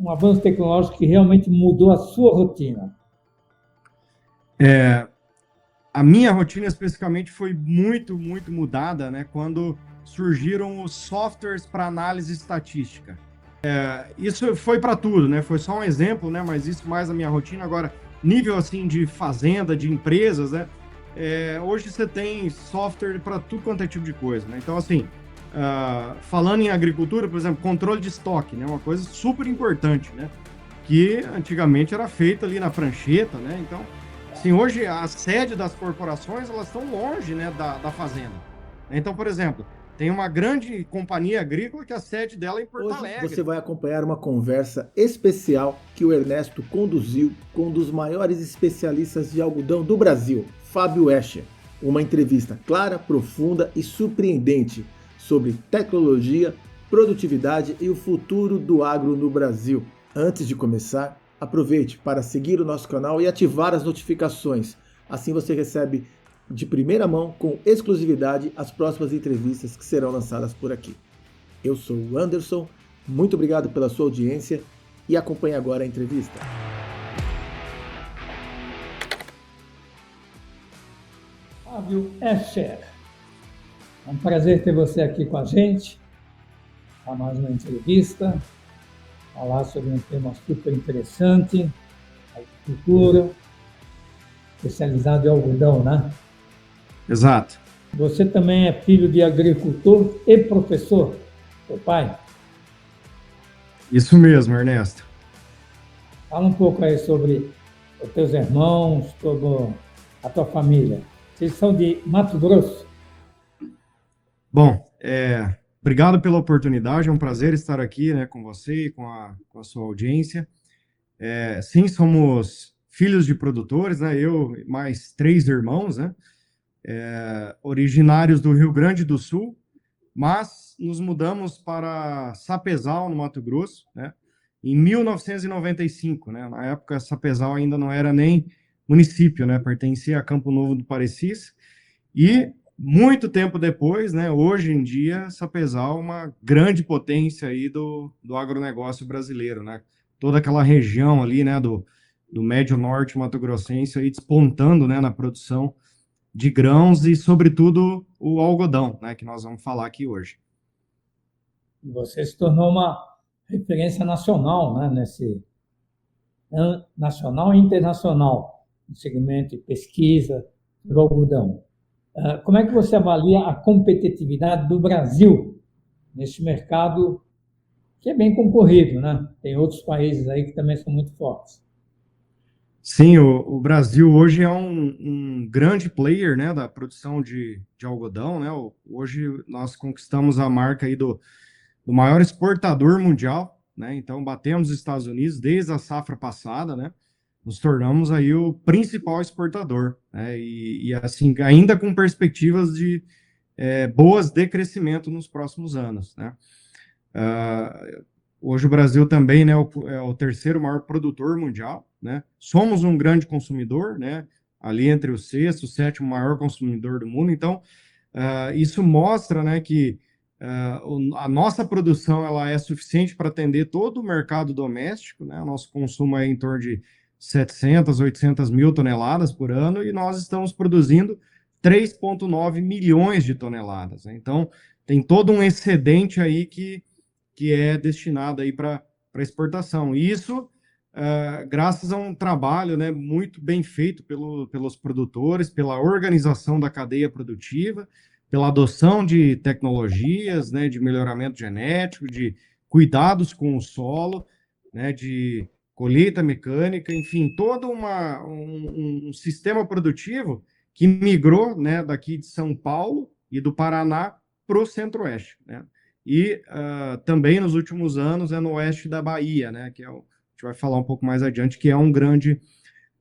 um avanço tecnológico que realmente mudou a sua rotina? A minha rotina especificamente foi muito, muito mudada, né, quando surgiram os softwares para análise estatística. Isso foi para tudo, né? Foi só um exemplo, né? Mas isso mais a minha rotina. Agora, nível assim de fazenda, de empresas, né? Hoje você tem software para tudo quanto é tipo de coisa, né? Então, assim, falando em agricultura, por exemplo, controle de estoque, né? Uma coisa super importante, né? Que antigamente era feita ali na prancheta, né? Então, assim, hoje a sede das corporações, elas estão longe, né, da fazenda. Então, por exemplo, tem uma grande companhia agrícola que a sede dela é em Porto Hoje Alegre. você vai acompanhar uma conversa especial que o Ernesto conduziu com um dos maiores especialistas de algodão do Brasil, Fábio Escher. Uma entrevista clara, profunda e surpreendente sobre tecnologia, produtividade e o futuro do agro no Brasil. Antes de começar, aproveite para seguir o nosso canal e ativar as notificações. Assim você recebe de primeira mão, com exclusividade, as próximas entrevistas que serão lançadas por aqui. Eu sou o Anderson, muito obrigado pela sua audiência e acompanhe agora a entrevista. Fábio Escher, é um prazer ter você aqui com a gente, para mais uma entrevista, falar sobre um tema super interessante, agricultura, especializado em algodão, né? Exato. Você também é filho de agricultor e professor, seu pai? Isso mesmo, Ernesto. Fala um pouco aí sobre os teus irmãos, sobre a tua família. Vocês são de Mato Grosso? Bom, obrigado pela oportunidade, é um prazer estar aqui, né, com você e com a sua audiência. Sim, somos filhos de produtores, né, eu e mais 3 irmãos, né, originários do Rio Grande do Sul, mas nos mudamos para Sapezal, no Mato Grosso, né, em 1995, né, na época Sapezal ainda não era nem município, né, pertencia a Campo Novo do Parecis, e muito tempo depois, né, hoje em dia, Sapezal é uma grande potência aí do agronegócio brasileiro, né, toda aquela região ali, né, do Médio Norte mato-grossense aí despontando, né, na produção de grãos e, sobretudo, o algodão, né, que nós vamos falar aqui hoje. E você se tornou uma referência nacional, né, nacional e internacional, no segmento de pesquisa do algodão. Como é que você avalia a competitividade do Brasil nesse mercado que é bem concorrido, né? Tem outros países aí que também são muito fortes. Sim, o Brasil hoje é um grande player, né, da produção de algodão, né? Hoje nós conquistamos a marca aí do maior exportador mundial, né? Então batemos os Estados Unidos desde a safra passada, né? Nos tornamos aí o principal exportador, né? E assim, ainda com perspectivas de boas de crescimento nos próximos anos, né? Hoje o Brasil também, né, é o terceiro maior produtor mundial, né? Somos um grande consumidor, né? Ali entre o sexto e o sétimo maior consumidor do mundo. Então, isso mostra, né, que a nossa produção ela é suficiente para atender todo o mercado doméstico, né? O nosso consumo é em torno de 700, 800 mil toneladas por ano e nós estamos produzindo 3,9 milhões de toneladas, né? Então, tem todo um excedente aí que é destinado aí para exportação. E isso, graças a um trabalho, né, muito bem feito pelos produtores, pela organização da cadeia produtiva, pela adoção de tecnologias, né, de melhoramento genético, de cuidados com o solo, né, de colheita mecânica, enfim, todo um sistema produtivo que migrou, né, daqui de São Paulo e do Paraná para o Centro-Oeste, né? E também nos últimos anos é no oeste da Bahia, né, que a gente vai falar um pouco mais adiante, que é um grande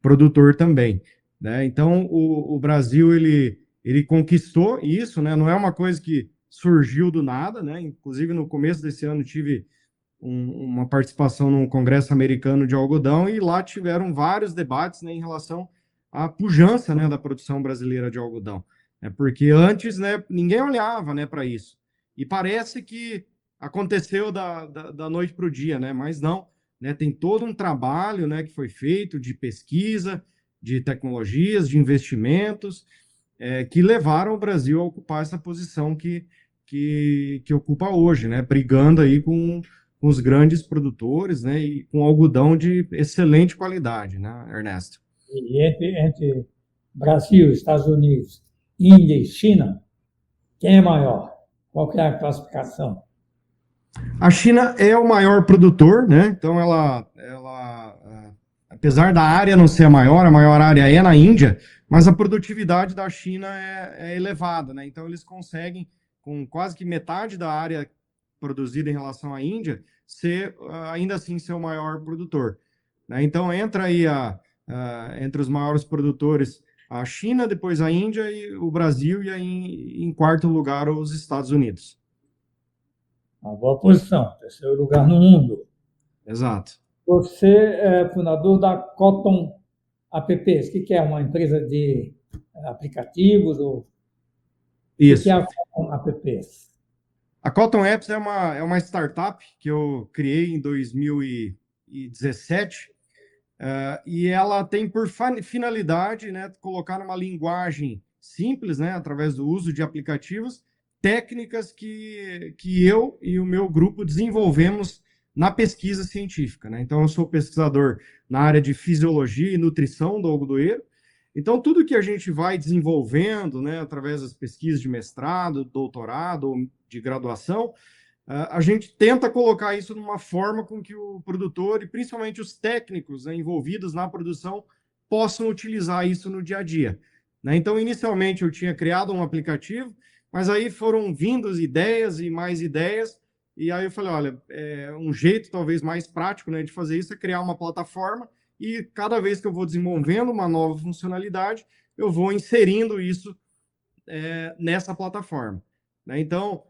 produtor também, né? Então o Brasil ele conquistou isso, né? Não é uma coisa que surgiu do nada, né? Inclusive no começo desse ano tive uma participação num congresso americano de algodão e lá tiveram vários debates, né, em relação à pujança, né, da produção brasileira de algodão, né? Porque antes, né, ninguém olhava, né, para isso. E parece que aconteceu da noite para o dia, né? Mas não. né? Tem todo um trabalho, né, que foi feito de pesquisa, de tecnologias, de investimentos, que levaram o Brasil a ocupar essa posição que ocupa hoje, né? Brigando aí com os grandes produtores, né? E com algodão de excelente qualidade, né, Ernesto? E entre Brasil, Estados Unidos, Índia e China, quem é maior? Qual que é a classificação? A China é o maior produtor, né? Então apesar da área não ser a maior área é na Índia, mas a produtividade da China é elevada, né? Então eles conseguem, com quase que metade da área produzida em relação à Índia, ainda assim ser o maior produtor, né? Então entra aí entre os maiores produtores a China, depois a Índia e o Brasil, e aí em quarto lugar os Estados Unidos. Uma boa posição, terceiro lugar no mundo. Exato. Você é fundador da Cotton Apps. O que é? Uma empresa de aplicativos? O que é Isso. a Cotton Apps? A Cotton Apps é uma startup que eu criei em 2017, e ela tem por finalidade, né, colocar numa linguagem simples, né, através do uso de aplicativos, técnicas que eu e o meu grupo desenvolvemos na pesquisa científica, né? Então, eu sou pesquisador na área de fisiologia e nutrição do algodoeiro. Então, tudo que a gente vai desenvolvendo, né, através das pesquisas de mestrado, doutorado ou de graduação, a gente tenta colocar isso numa forma com que o produtor e principalmente os técnicos, né, envolvidos na produção possam utilizar isso no dia a dia, né? Então, inicialmente, eu tinha criado um aplicativo, mas aí foram vindo ideias e mais ideias, e aí eu falei, olha, um jeito talvez mais prático, né, de fazer isso é criar uma plataforma, e cada vez que eu vou desenvolvendo uma nova funcionalidade, eu vou inserindo isso nessa plataforma, né? Então,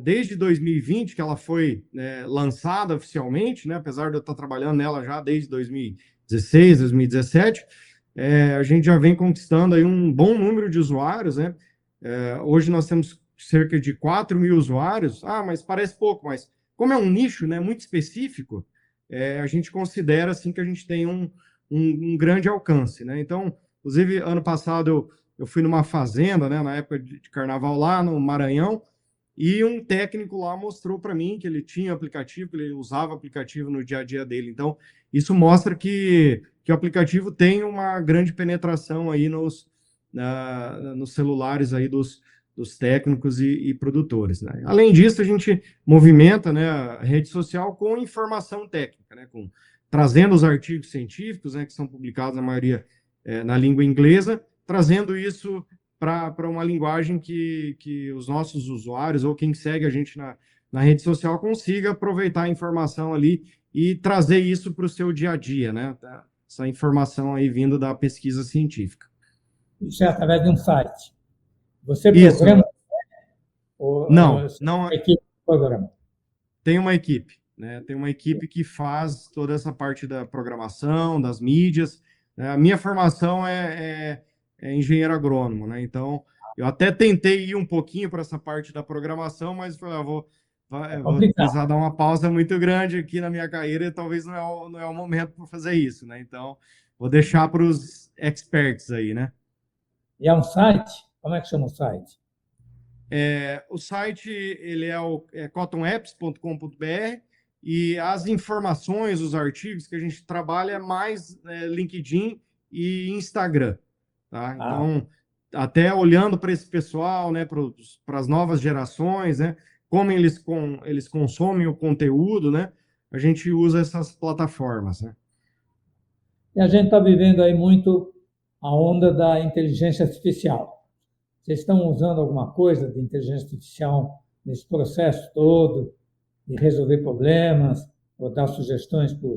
desde 2020, que ela foi lançada oficialmente, né, apesar de eu estar trabalhando nela já desde 2016, 2017, a gente já vem conquistando aí um bom número de usuários, né? Hoje nós temos cerca de 4 mil usuários. Mas parece pouco, mas como é um nicho, né, muito específico, a gente considera assim que a gente tem um grande alcance, né? Então, inclusive, ano passado eu fui numa fazenda, né, na época de carnaval lá no Maranhão, e um técnico lá mostrou para mim que ele tinha aplicativo, que ele usava aplicativo no dia a dia dele. Então, isso mostra que o aplicativo tem uma grande penetração aí nos celulares aí dos técnicos e produtores, né? Além disso, a gente movimenta, né, a rede social com informação técnica, né, trazendo os artigos científicos, né, que são publicados, na maioria, na língua inglesa, trazendo isso para uma linguagem que os nossos usuários ou quem segue a gente na rede social consiga aproveitar a informação ali e trazer isso para o seu dia a dia, né? Essa informação aí vindo da pesquisa científica. Isso é através de um site. Você Isso. programa? Não. A equipe programa. Tem uma equipe, né? Tem uma equipe que faz toda essa parte da programação, das mídias. A minha formação é engenheiro agrônomo, né? Então, eu até tentei ir um pouquinho para essa parte da programação, mas falei, vou precisar dar uma pausa muito grande aqui na minha carreira e talvez não é o momento para fazer isso, né? Então, vou deixar para os experts aí, né? E é um site? Como é que chama o site? O site ele é cottonapps.com.br, e as informações, os artigos que a gente trabalha é mais LinkedIn e Instagram, tá? Então, até olhando para esse pessoal, né, para as novas gerações, né, como eles consomem o conteúdo, né, a gente usa essas plataformas, né? E a gente está vivendo aí muito a onda da inteligência artificial. Vocês estão usando alguma coisa de inteligência artificial nesse processo todo, de resolver problemas, ou dar sugestões para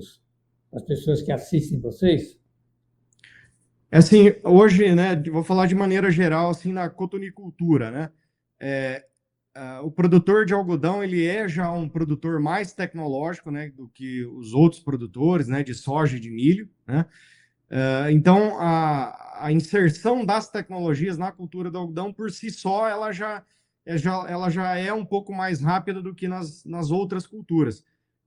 as pessoas que assistem vocês? Assim, hoje, né, vou falar de maneira geral, assim, na cotonicultura, né? O produtor de algodão, ele é já um produtor mais tecnológico, né, do que os outros produtores, né, de soja e de milho, né? Então, a inserção das tecnologias na cultura do algodão, por si só, ela já é um pouco mais rápida do que nas outras culturas.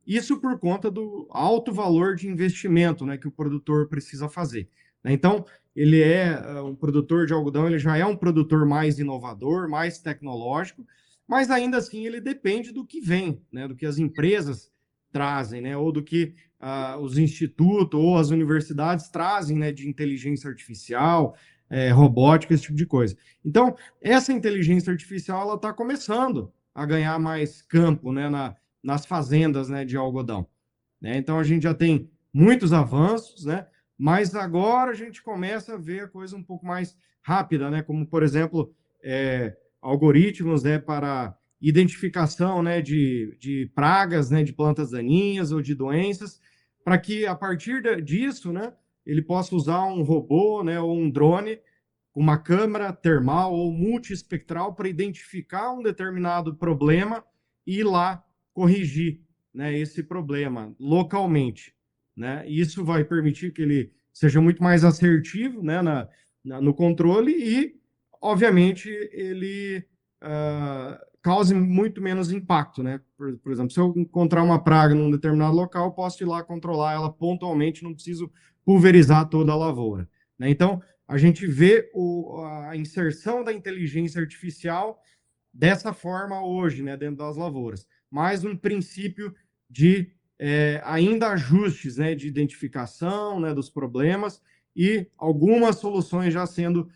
Isso por conta do alto valor de investimento, né, que o produtor precisa fazer, né? Então, um produtor de algodão, ele já é um produtor mais inovador, mais tecnológico, mas ainda assim ele depende do que vem, né, do que as empresas trazem, né, ou do que os institutos ou as universidades trazem, né, de inteligência artificial, robótica, esse tipo de coisa. Então, essa inteligência artificial, ela está começando a ganhar mais campo, né, nas fazendas, né, de algodão, né? Então, a gente já tem muitos avanços, né, mas agora a gente começa a ver a coisa um pouco mais rápida, né, como, por exemplo, algoritmos, né, para identificação, né, de pragas, né, de plantas daninhas ou de doenças, para que, a partir disso, né, ele possa usar um robô, né, ou um drone, uma câmera termal ou multiespectral para identificar um determinado problema e ir lá corrigir, né, esse problema localmente, né? Isso vai permitir que ele seja muito mais assertivo, né, no controle e, obviamente, ele cause muito menos impacto, né? Por exemplo, se eu encontrar uma praga num determinado local, eu posso ir lá controlar ela pontualmente, não preciso pulverizar toda a lavoura, né? Então, a gente vê a inserção da inteligência artificial dessa forma hoje, né, dentro das lavouras. Mais um princípio de ainda ajustes, né, de identificação, né, dos problemas e algumas soluções já sendo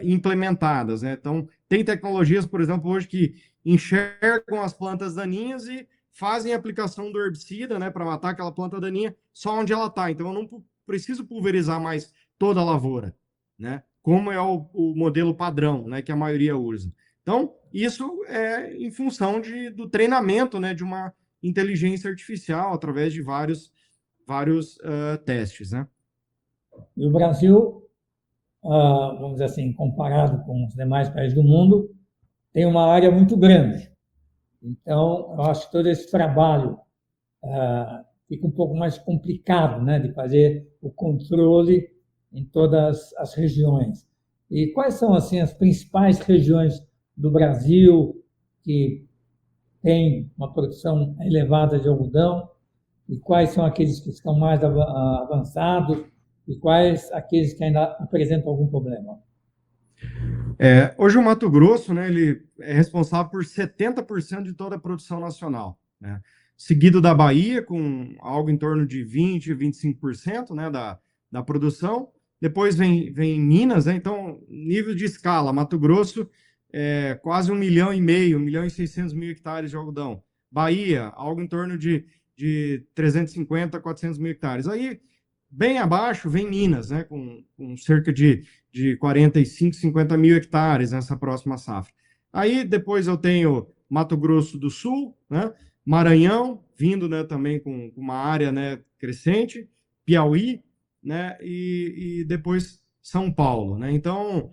implementadas, né? Então, tem tecnologias, por exemplo, hoje que enxergam as plantas daninhas e fazem a aplicação do herbicida, né, para matar aquela planta daninha só onde ela está. Então, eu não preciso pulverizar mais toda a lavoura, né? Como é o modelo padrão, né, que a maioria usa. Então, isso é em função do treinamento, né, de uma inteligência artificial através de vários testes, né? E o Brasil, vamos dizer assim, comparado com os demais países do mundo, tem uma área muito grande. Então, eu acho que todo esse trabalho fica um pouco mais complicado, né, de fazer o controle em todas as regiões. E quais são, assim, as principais regiões do Brasil que têm uma produção elevada de algodão? E quais são aqueles que estão mais avançados? E quais aqueles que ainda apresentam algum problema? Hoje o Mato Grosso, né, ele é responsável por 70% de toda a produção nacional, né? Seguido da Bahia, com algo em torno de 20%, 25%, né, da produção. Depois vem Minas, né? Então, nível de escala, Mato Grosso é quase 1,5 milhão, 1,6 milhão hectares de algodão. Bahia, algo em torno de 350, 400 mil hectares. Aí, bem abaixo, vem Minas, né, com cerca de 45, 50 mil hectares nessa próxima safra. Aí, depois eu tenho Mato Grosso do Sul, né, Maranhão, vindo, né, também com uma área, né, crescente, Piauí, né, e depois São Paulo, né? Então,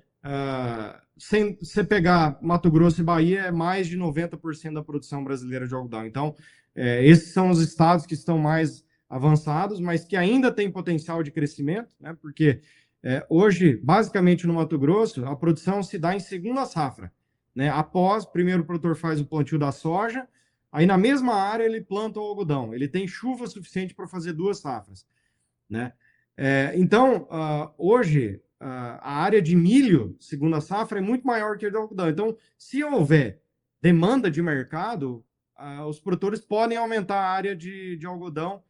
sem você pegar Mato Grosso e Bahia, é mais de 90% da produção brasileira de algodão. Então, esses são os estados que estão mais avançados, mas que ainda têm potencial de crescimento, né? Porque hoje, basicamente no Mato Grosso, a produção se dá em segunda safra, né? Primeiro o produtor faz o plantio da soja, aí na mesma área ele planta o algodão. Ele tem chuva suficiente para fazer 2 safras, né? Então, hoje, a área de milho, segunda safra, é muito maior que a de algodão. Então, se houver demanda de mercado, os produtores podem aumentar a área de algodão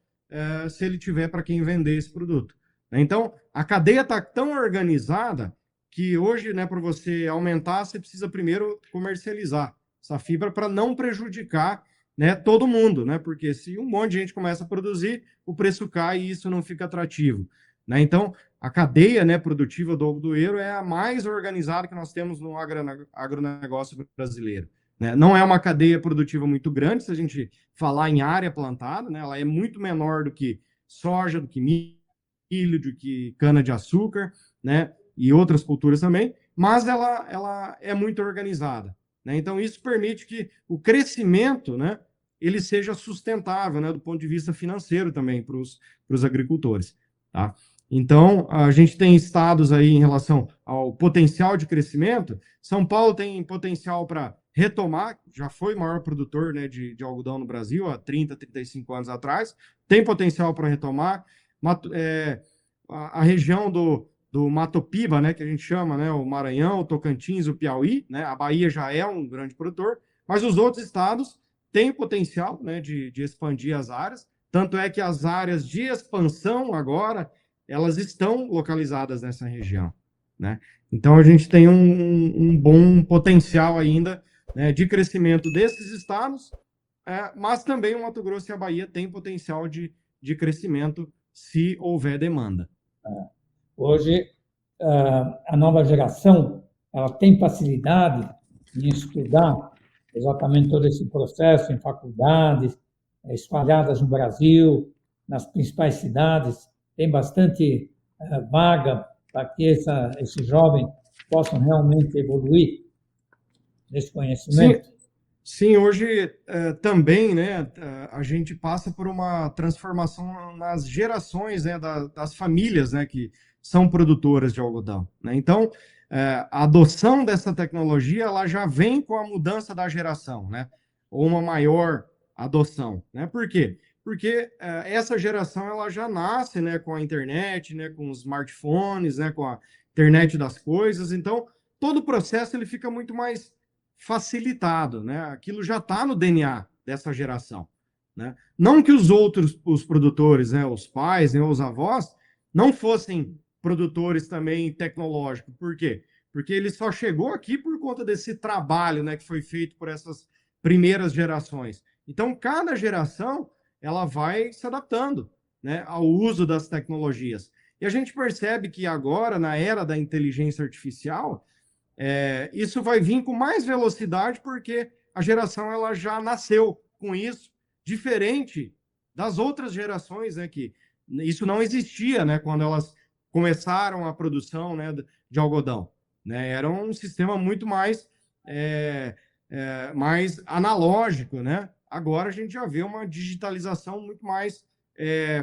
se ele tiver para quem vender esse produto. Então, a cadeia está tão organizada que hoje, né, para você aumentar, você precisa primeiro comercializar essa fibra para não prejudicar, né, todo mundo, né? Porque se um monte de gente começa a produzir, o preço cai e isso não fica atrativo, né? Então, a cadeia, né, produtiva do algodoeiro é a mais organizada que nós temos no agronegócio brasileiro, né? Não é uma cadeia produtiva muito grande, se a gente falar em área plantada, né? Ela é muito menor do que soja, do que milho, do que cana-de-açúcar, né? E outras culturas também, mas ela é muito organizada, né? Então, isso permite que o crescimento, né, ele seja sustentável, né, do ponto de vista financeiro também para os agricultores, tá? Então, a gente tem estados aí em relação ao potencial de crescimento. São Paulo tem potencial para retomar, já foi o maior produtor, né, de algodão no Brasil há 30, 35 anos atrás, tem potencial para retomar. A região do Mato Piba, né, que a gente chama, né, o Maranhão, o Tocantins, o Piauí, né, a Bahia já é um grande produtor, mas os outros estados têm potencial, né, de expandir as áreas, tanto é que as áreas de expansão agora, elas estão localizadas nessa região, né? Então a gente tem um bom potencial ainda, né, de crescimento desses estados, mas também o Mato Grosso e a Bahia têm potencial de crescimento se houver demanda. Hoje, a nova geração ela tem facilidade em estudar exatamente todo esse processo em faculdades espalhadas no Brasil, nas principais cidades. Tem bastante vaga para que esses jovens possam realmente evoluir nesse conhecimento. Sim, hoje também, né, a gente passa por uma transformação nas gerações, né, das famílias, né, que são produtoras de algodão, né? Então, a adoção dessa tecnologia, ela já vem com a mudança da geração, né? Ou uma maior adoção, né? Por quê? Porque essa geração, ela já nasce, né, com a internet, né, com os smartphones, né, com a internet das coisas. Então, todo o processo ele fica muito mais facilitado, né? Aquilo já está no DNA dessa geração, né? Não que os produtores, né, os pais, né, os avós, não fossem produtores também tecnológicos. Por quê? Porque ele só chegou aqui por conta desse trabalho, né, que foi feito por essas primeiras gerações. Então, cada geração ela vai se adaptando, né, ao uso das tecnologias. E a gente percebe que agora, na era da inteligência artificial, isso vai vir com mais velocidade porque a geração ela já nasceu com isso, diferente das outras gerações, né, que isso não existia, né, quando elas começaram a produção, né, de algodão, né, era um sistema muito mais mais analógico, né? Agora a gente já vê uma digitalização muito mais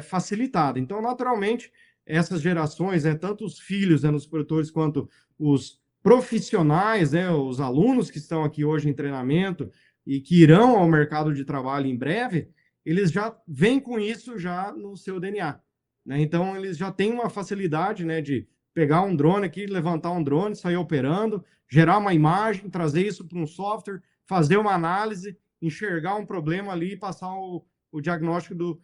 facilitada. Então, naturalmente, essas gerações, né, tanto os filhos, né, dos produtores quanto os profissionais, né, os alunos que estão aqui hoje em treinamento e que irão ao mercado de trabalho em breve, eles já vêm com isso já no seu DNA, né? Então, eles já têm uma facilidade, né, de pegar um drone aqui, levantar um drone, sair operando, gerar uma imagem, trazer isso para um software, fazer uma análise, enxergar um problema ali e passar o diagnóstico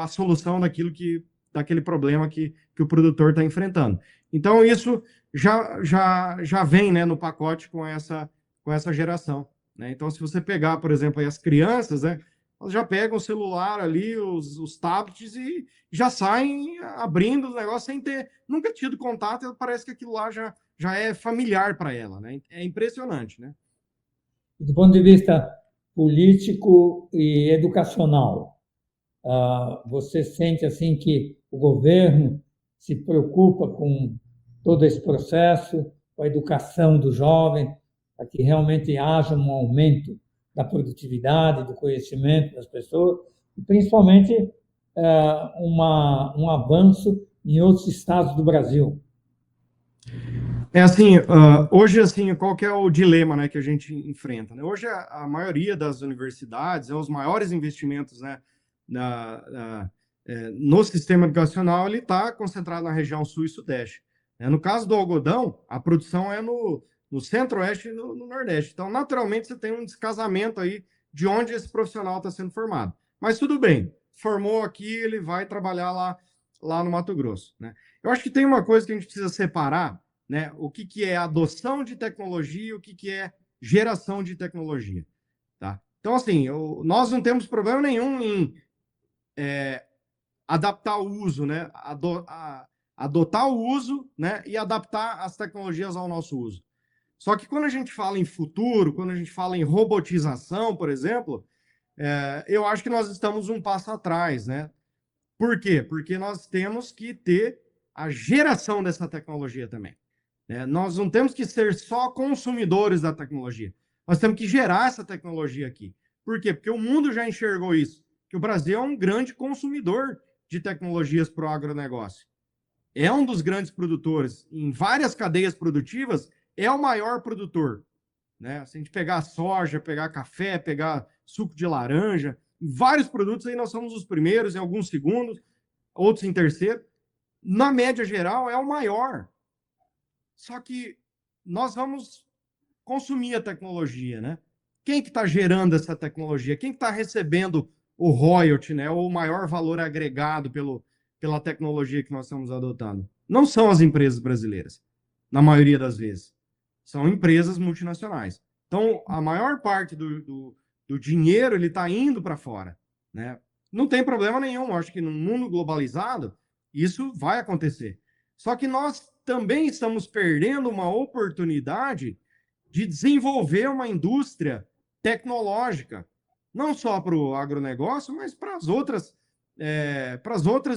a solução daquele problema que o produtor está enfrentando. Então, isso já vem, né, no pacote com essa geração, né? Então, se você pegar, por exemplo, aí as crianças, né, elas já pegam o celular ali, os tablets e já saem abrindo o negócio sem ter nunca tido contato, e parece que aquilo lá já é familiar para ela, né? É impressionante, né? Do ponto de vista político e educacional, você sente assim que o governo se preocupa com todo esse processo, com a educação do jovem, para que realmente haja um aumento da produtividade, do conhecimento das pessoas, e principalmente um avanço em outros estados do Brasil. Assim, hoje, assim, qual que é o dilema, né, que a gente enfrenta, né? Hoje, a maioria das universidades, os maiores investimentos, né, no sistema educacional, ele está concentrado na região sul e sudeste. No caso do algodão, a produção é no centro-oeste e no nordeste. Então, naturalmente, você tem um descasamento aí de onde esse profissional está sendo formado. Mas tudo bem, formou aqui, ele vai trabalhar lá no Mato Grosso, né? Eu acho que tem uma coisa que a gente precisa separar, né? O que é adoção de tecnologia e o que é geração de tecnologia, tá? Então, assim, nós não temos problema nenhum em adaptar o uso, né? Adotar o uso, né? E adaptar as tecnologias ao nosso uso. Só que quando a gente fala em futuro, quando a gente fala em robotização, por exemplo, eu acho que nós estamos um passo atrás, né? Por quê? Porque nós temos que ter a geração dessa tecnologia também. Nós não temos que ser só consumidores da tecnologia. Nós temos que gerar essa tecnologia aqui. Por quê? Porque o mundo já enxergou isso, que o Brasil é um grande consumidor de tecnologias para o agronegócio. É um dos grandes produtores. Em várias cadeias produtivas, é o maior produtor. né? Se a gente pegar soja, pegar café, pegar suco de laranja, vários produtos aí nós somos os primeiros, em alguns segundos, outros em terceiro. Na média geral, é o maior. Só que nós vamos consumir a tecnologia, né? Quem que está gerando essa tecnologia? Quem que está recebendo o royalty, né? Ou o maior valor agregado pela tecnologia que nós estamos adotando? Não são as empresas brasileiras, na maioria das vezes. São empresas multinacionais. Então, a maior parte do dinheiro ele está indo para fora, né? Não tem problema nenhum. Eu acho que no mundo globalizado, isso vai acontecer. Só que nós também estamos perdendo uma oportunidade de desenvolver uma indústria tecnológica, não só para o agronegócio, mas para as outras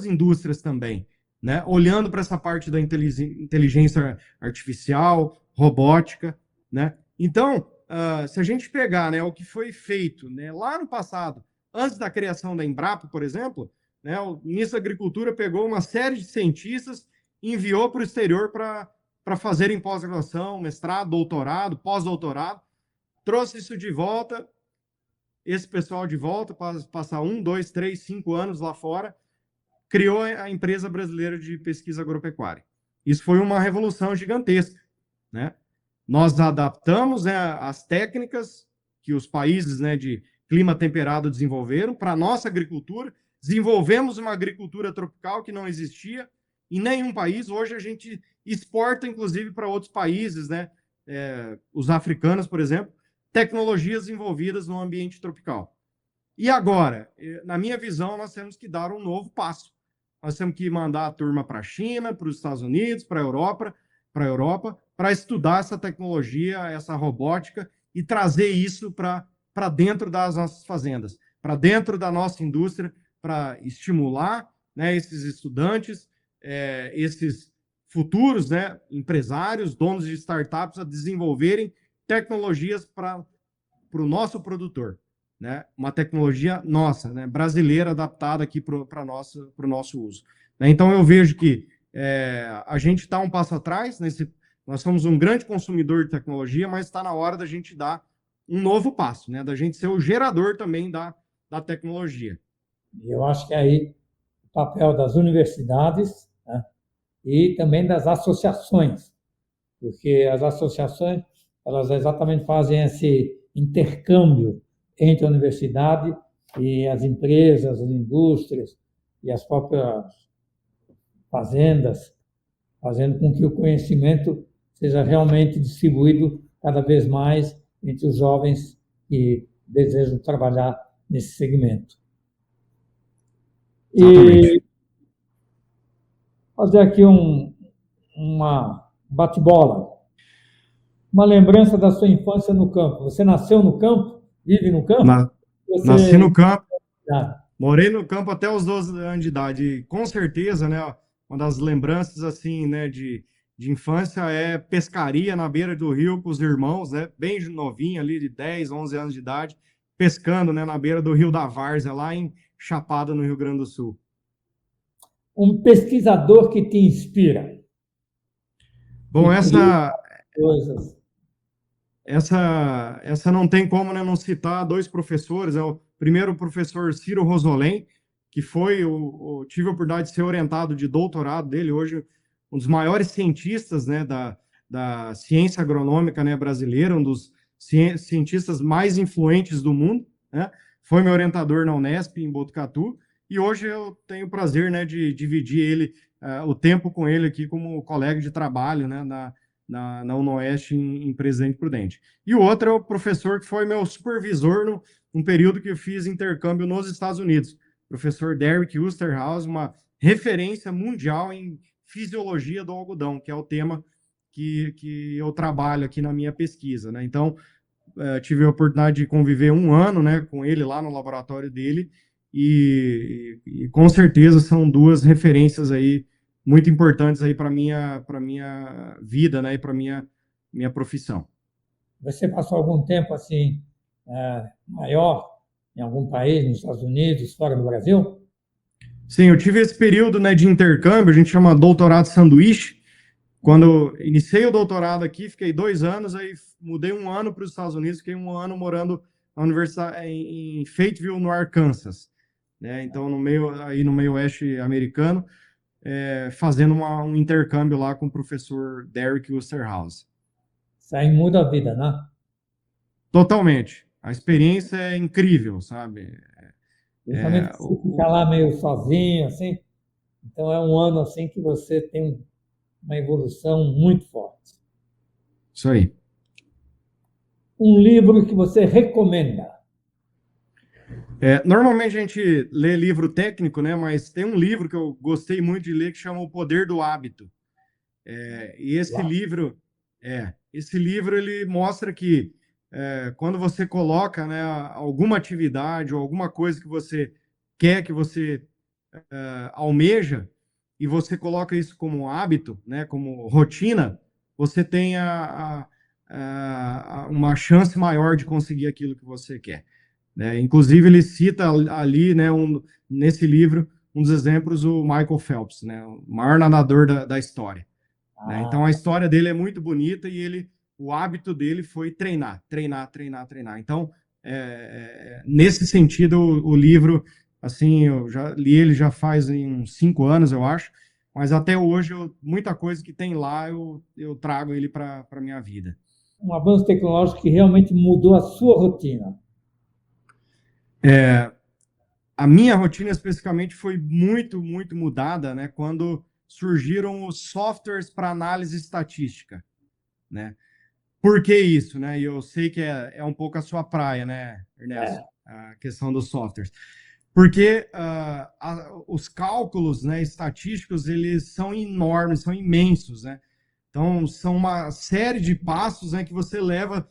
indústrias também, né? Olhando para essa parte da inteligência artificial, robótica, né? Então, se a gente pegar, né, o que foi feito, né, lá no passado, antes da criação da Embrapa, por exemplo, né, o ministro da Agricultura pegou uma série de cientistas e enviou para o exterior para fazerem pós-graduação, mestrado, doutorado, pós-doutorado, trouxe isso de volta, esse pessoal de volta, para passar 1, 2, 3, 5 anos lá fora, criou a Empresa Brasileira de Pesquisa Agropecuária. Isso foi uma revolução gigantesca, né? Nós adaptamos, né, as técnicas que os países, né, de clima temperado desenvolveram para a nossa agricultura, desenvolvemos uma agricultura tropical que não existia em nenhum país. Hoje a gente exporta, inclusive, para outros países, né, os africanos, por exemplo, tecnologias envolvidas no ambiente tropical. E agora, na minha visão, nós temos que dar um novo passo. Nós temos que mandar a turma para a China, para os Estados Unidos, para a Europa, para estudar essa tecnologia, essa robótica e trazer isso para dentro das nossas fazendas, para dentro da nossa indústria, para estimular, né, esses estudantes, esses futuros, né, empresários, donos de startups a desenvolverem tecnologias para o nosso produtor, né? Uma tecnologia nossa, né, brasileira, adaptada aqui para o nosso uso. Então, eu vejo que a gente está um passo atrás, nós somos um grande consumidor de tecnologia, mas está na hora da gente dar um novo passo, né, da gente ser o gerador também da tecnologia. Eu acho que aí o papel das universidades, né, e também das associações, porque as associações, elas exatamente fazem esse intercâmbio entre a universidade e as empresas, as indústrias e as próprias fazendas, fazendo com que o conhecimento seja realmente distribuído cada vez mais entre os jovens que desejam trabalhar nesse segmento. Exatamente. E fazer aqui uma bate-bola. Uma lembrança da sua infância no campo. Você nasceu no campo? Vive no campo? Nasci no campo. Ah. Morei no campo até os 12 anos de idade. E, com certeza, né, uma das lembranças assim, né, de infância é pescaria na beira do rio com os irmãos, né, bem novinho ali, de 10, 11 anos de idade, pescando, né, na beira do rio da Várzea, lá em Chapada, no Rio Grande do Sul. Um pesquisador que te inspira? Bom, essa não tem como, né, não citar dois professores. É o primeiro, o professor Ciro Rosolém, que tive a oportunidade de ser orientado de doutorado dele, hoje um dos maiores cientistas, né, da ciência agronômica, né, brasileira, um dos cientistas mais influentes do mundo, né? Foi meu orientador na Unesp, em Botucatu, e hoje eu tenho o prazer, né, de dividir o tempo com ele aqui como colega de trabalho, né, na UNOeste, em Presidente Prudente. E o outro é o professor que foi meu supervisor num período que eu fiz intercâmbio nos Estados Unidos, professor Derek Osterhaus, uma referência mundial em fisiologia do algodão, que é o tema que eu trabalho aqui na minha pesquisa, né? Então, tive a oportunidade de conviver 1 ano, né, com ele lá no laboratório dele, e com certeza são duas referências aí muito importantes aí para minha vida, né, e para minha profissão. Você passou algum tempo assim maior em algum país, nos Estados Unidos, fora do Brasil? Sim, eu tive esse período, né, de intercâmbio, a gente chama doutorado sanduíche, Quando iniciei o doutorado aqui, fiquei 2 anos, aí mudei um ano para os Estados Unidos, fiquei um ano morando na universidade em Fayetteville, no Arkansas, né? Então, no meio oeste americano, fazendo um intercâmbio lá com o professor Derek Osterhaus. Isso aí muda a vida, né? Totalmente. A experiência é incrível, sabe? Principalmente se você ficar lá meio sozinho, assim. Então é um ano assim que você tem uma evolução muito forte. Isso aí. Um livro que você recomenda? Normalmente a gente lê livro técnico, né? Mas tem um livro que eu gostei muito de ler que chama O Poder do Hábito. E esse livro ele mostra que quando você coloca, né, alguma atividade ou alguma coisa que você quer, que você almeja, e você coloca isso como hábito, né, como rotina, você tem uma chance maior de conseguir aquilo que você quer, né? Inclusive, ele cita ali, né, nesse livro, um dos exemplos, o Michael Phelps, né, o maior nadador da história, né? Então, a história dele é muito bonita e o hábito dele foi treinar, treinar, treinar, treinar. Então, nesse sentido, o livro, assim, eu já li ele já faz uns 5 anos, eu acho, mas até hoje, muita coisa que tem lá, eu trago ele para a minha vida. Um avanço tecnológico que realmente mudou a sua rotina. A minha rotina especificamente foi muito, muito mudada, né, quando surgiram os softwares para análise estatística, né? Por que isso, né? E eu sei que é um pouco a sua praia, né, Ernesto? A questão dos softwares. Porque os cálculos, né, estatísticos, eles são enormes, são imensos, né? Então, são uma série de passos, né, que você leva,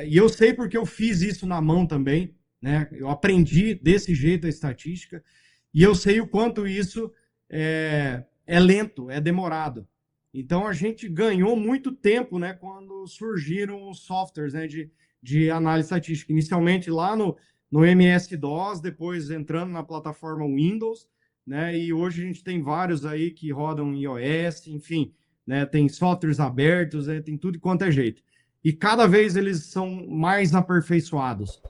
e eu sei porque eu fiz isso na mão também, né? Eu aprendi desse jeito a estatística, e eu sei o quanto isso é lento, é demorado. Então, a gente ganhou muito tempo, né, quando surgiram os softwares, né, de análise estatística. Inicialmente lá no MS-DOS, depois entrando na plataforma Windows, né, e hoje a gente tem vários aí que rodam em iOS, enfim, né, tem softwares abertos, tem tudo quanto é jeito. E cada vez eles são mais aperfeiçoados,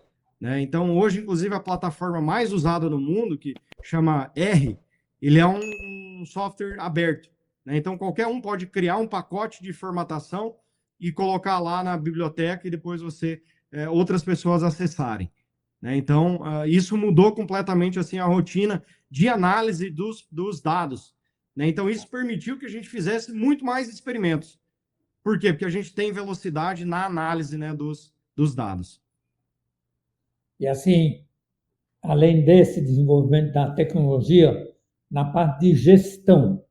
né? Então, hoje, inclusive, a plataforma mais usada no mundo, que chama R, ele é um software aberto, né? Então, qualquer um pode criar um pacote de formatação e colocar lá na biblioteca e depois outras pessoas acessarem, né? Então, isso mudou completamente assim, a rotina de análise dos dados, né? Então, isso permitiu que a gente fizesse muito mais experimentos. Por quê? Porque a gente tem velocidade na análise, né, dos dados. E assim, além desse desenvolvimento da tecnologia, na parte de gestão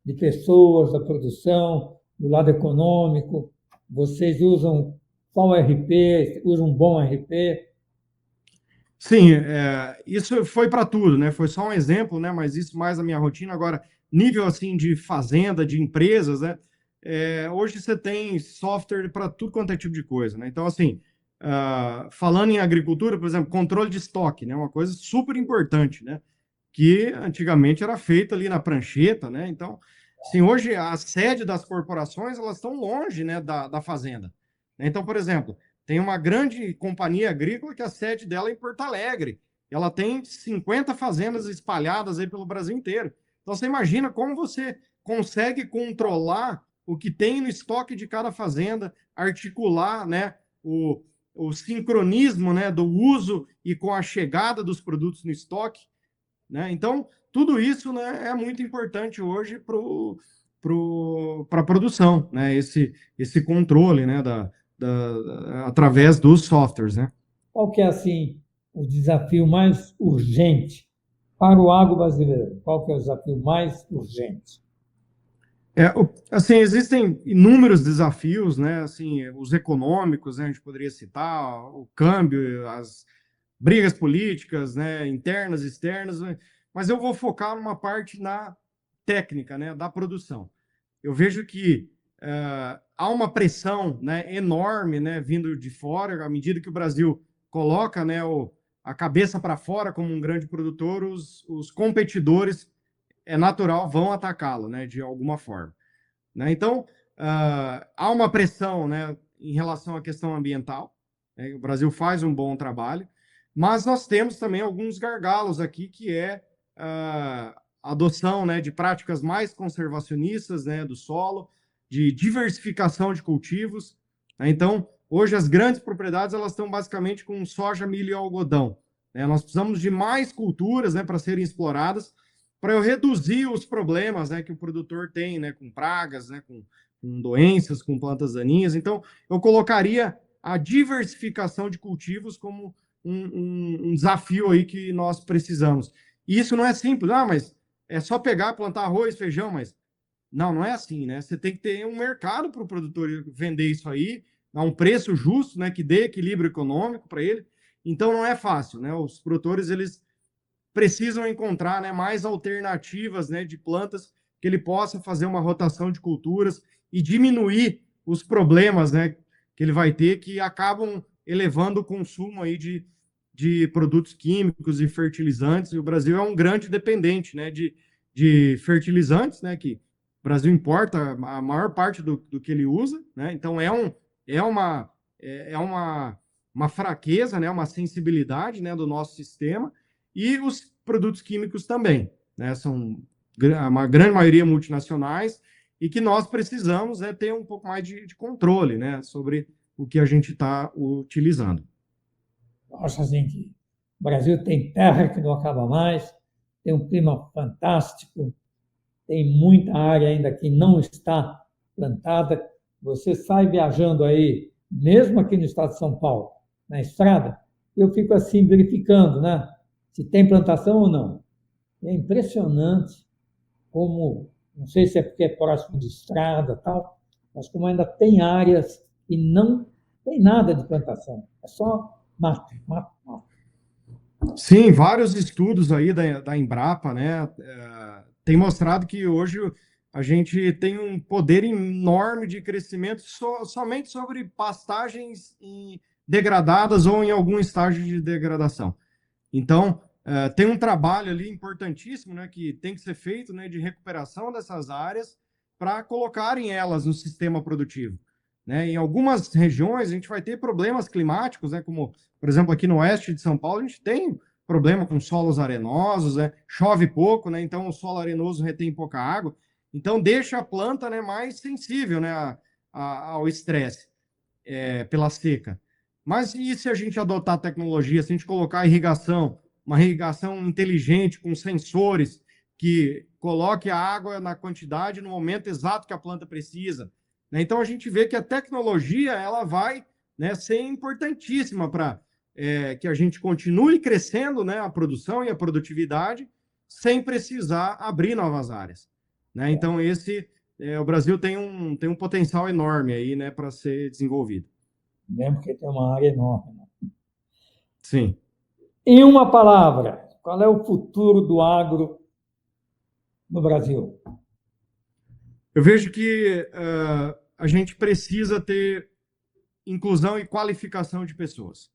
de pessoas, da produção, do lado econômico, vocês usam qual RP? Usam um bom RP? Sim, isso foi para tudo, né? Foi só um exemplo, né? Mas isso mais a minha rotina. Agora, nível assim de fazenda, de empresas, né? Hoje você tem software para tudo quanto é tipo de coisa, né? Então, assim, falando em agricultura, por exemplo, controle de estoque, né? Uma coisa super importante, né? Que antigamente era feita ali na prancheta, né? Então, assim, hoje a sede das corporações, elas estão longe, né, da fazenda. Então, por exemplo, tem uma grande companhia agrícola que a sede dela é em Porto Alegre. Ela tem 50 fazendas espalhadas aí pelo Brasil inteiro. Então, você imagina como você consegue controlar o que tem no estoque de cada fazenda, articular, né, o sincronismo, né, do uso e com a chegada dos produtos no estoque, né? Então, tudo isso, né, é muito importante hoje para a produção, né? Esse controle, né, através dos softwares, né? Qual que é, assim, o desafio mais urgente para o agro brasileiro? Qual que é o desafio mais urgente? Assim, existem inúmeros desafios, né? Assim, os econômicos, né? A gente poderia citar o câmbio, as brigas políticas, né? Internas, externas, né? Mas eu vou focar numa parte na técnica, né? Da produção. Eu vejo que há uma pressão, né, enorme, né, vindo de fora. À medida que o Brasil coloca, né, a cabeça para fora como um grande produtor, os competidores, é natural, vão atacá-lo, né, de alguma forma. né? Então, há uma pressão, né, em relação à questão ambiental, né? O Brasil faz um bom trabalho, mas nós temos também alguns gargalos aqui, que é a adoção, né, de práticas mais conservacionistas, né, do solo, de diversificação de cultivos, né? Então, hoje as grandes propriedades elas estão basicamente com soja, milho e algodão, né? Nós precisamos de mais culturas, né, para serem exploradas, para eu reduzir os problemas, né, que o produtor tem, né, com pragas, né, com doenças, com plantas daninhas. Então, eu colocaria a diversificação de cultivos como um desafio aí que nós precisamos. E isso não é simples, mas é só pegar, plantar arroz, feijão, mas não é assim, né? Você tem que ter um mercado para o produtor vender isso aí, a um preço justo, né, que dê equilíbrio econômico para ele. Então não é fácil, né? Os produtores eles precisam encontrar, né, mais alternativas, né, de plantas que ele possa fazer uma rotação de culturas e diminuir os problemas, né, que ele vai ter, que acabam elevando o consumo aí de produtos químicos e fertilizantes. E o Brasil é um grande dependente, né, de fertilizantes, né, que o Brasil importa a maior parte do que ele usa, né? Então uma fraqueza, né, uma sensibilidade, né, do nosso sistema, e os produtos químicos também, né? São uma grande maioria multinacionais e que nós precisamos, né, ter um pouco mais de controle, né, sobre o que a gente está utilizando. Acho assim que o Brasil tem terra que não acaba mais, tem um clima fantástico, tem muita área ainda que não está plantada. Você sai viajando aí, mesmo aqui no estado de São Paulo, na estrada, eu fico assim verificando, né, se tem plantação ou não. É impressionante como, não sei se é porque é próximo de estrada e tal, mas como ainda tem áreas que não tem nada de plantação, é só mato, mato, mato. Sim, vários estudos aí da Embrapa, né, tem mostrado que hoje a gente tem um poder enorme de crescimento somente sobre pastagens degradadas ou em algum estágio de degradação. Então, tem um trabalho ali importantíssimo, né, que tem que ser feito, né, de recuperação dessas áreas para colocarem elas no sistema produtivo, né? Em algumas regiões a gente vai ter problemas climáticos, né, como, por exemplo, aqui no oeste de São Paulo, a gente tem problema com solos arenosos, né? Chove pouco, né? Então o solo arenoso retém pouca água, então deixa a planta, né, mais sensível, né, ao estresse pela seca. Mas e se a gente adotar tecnologia, se a gente colocar irrigação, uma irrigação inteligente, com sensores, que coloque a água na quantidade, no momento exato que a planta precisa, né? Então a gente vê que a tecnologia ela vai, né, ser importantíssima para que a gente continue crescendo, né, a produção e a produtividade, sem precisar abrir novas áreas, né? Então o Brasil tem um potencial enorme aí, né, para ser desenvolvido. Mesmo que tem uma área enorme, né? Sim. Em uma palavra, qual é o futuro do agro no Brasil? Eu vejo que a gente precisa ter inclusão e qualificação de pessoas,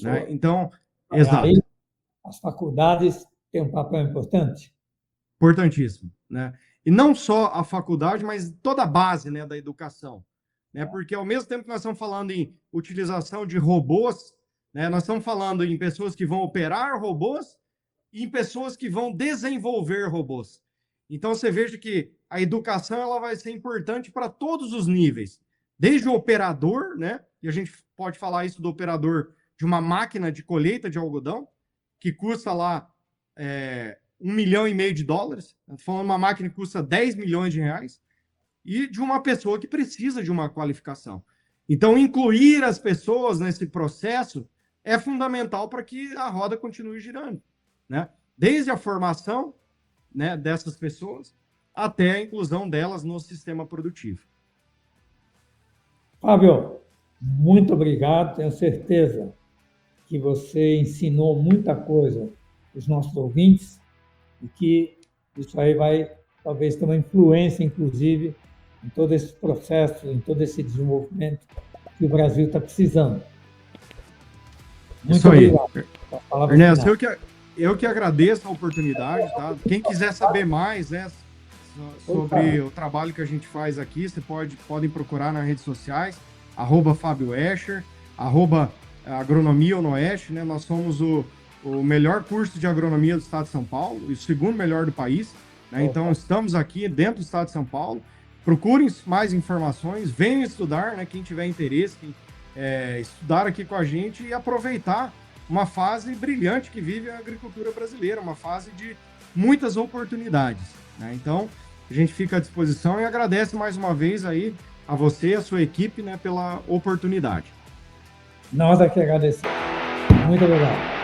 né? Então, exato. Aí, as faculdades têm um papel importante. Importantíssimo, né? E não só a faculdade, mas toda a base, né, da educação, né? Porque ao mesmo tempo que nós estamos falando em utilização de robôs, né, nós estamos falando em pessoas que vão operar robôs e em pessoas que vão desenvolver robôs. Então você veja que a educação ela vai ser importante para todos os níveis, desde o operador, né? E a gente pode falar isso do operador de uma máquina de colheita de algodão, que custa lá $1,5 milhão. Estou falando de uma máquina que custa 10 milhões de reais, e de uma pessoa que precisa de uma qualificação. Então, incluir as pessoas nesse processo é fundamental para que a roda continue girando, né? Desde a formação, né, dessas pessoas até a inclusão delas no sistema produtivo. Fábio, muito obrigado. Tenho certeza que você ensinou muita coisa aos nossos ouvintes e que isso aí vai talvez ter uma influência, inclusive, em todo esse processo, em todo esse desenvolvimento que o Brasil está precisando. Muito isso aí. Ernesto, eu que agradeço a oportunidade, tá? Quem quiser saber mais, né, sobre o trabalho que a gente faz aqui, podem procurar nas redes sociais, @Fábio Escher, @Agronomia Onoeste, né? Nós somos o melhor curso de agronomia do estado de São Paulo e o segundo melhor do país, né? Então, estamos aqui dentro do estado de São Paulo. Procurem mais informações, venham estudar, né? Quem tiver interesse, estudar aqui com a gente e aproveitar uma fase brilhante que vive a agricultura brasileira, uma fase de muitas oportunidades, né? Então, a gente fica à disposição e agradece mais uma vez aí a você e a sua equipe, né, pela oportunidade. Nós aqui agradecemos. Muito obrigado.